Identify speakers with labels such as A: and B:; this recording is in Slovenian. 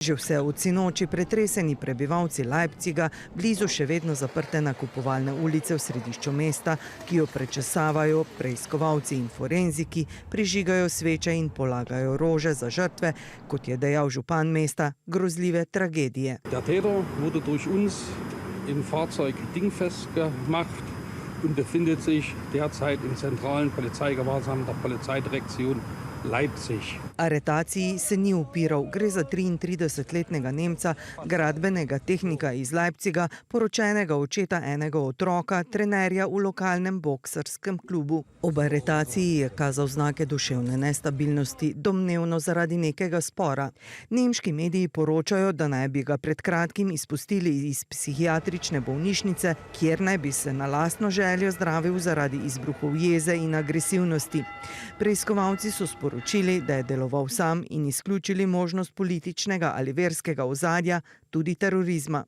A: Že vse od sinoči pretreseni prebivalci Leipziga blizu še vedno zaprte nakupovalne ulice v središču mesta, ki jo prečesavajo preiskovalci in forenziki, prižigajo sveče in polagajo rože za žrtve, kot je dejal župan mesta, grozljive tragedije.
B: Der Täter wurde durch uns im Fahrzeug dingfest gemacht und befindet sich derzeit im zentralen Polizeigewahrsam der Polizeidirektion Leipzig.
A: Aretaciji se ni upiral. Gre za 33-letnega Nemca, gradbenega tehnika iz Leipziga, poročenega očeta enega otroka, trenerja v lokalnem boksarskem klubu. Ob aretaciji je kazal znake duševne nestabilnosti, domnevno zaradi nekega spora. Nemški mediji poročajo, da naj bi ga pred kratkim izpustili iz psihiatrične bolnišnice, kjer naj bi se na lastno željo zdravil zaradi izbruhov jeze in agresivnosti. Preiskovalci so sporočili, da je deloval sam in izključili možnost političnega ali verskega ozadja, tudi terorizma.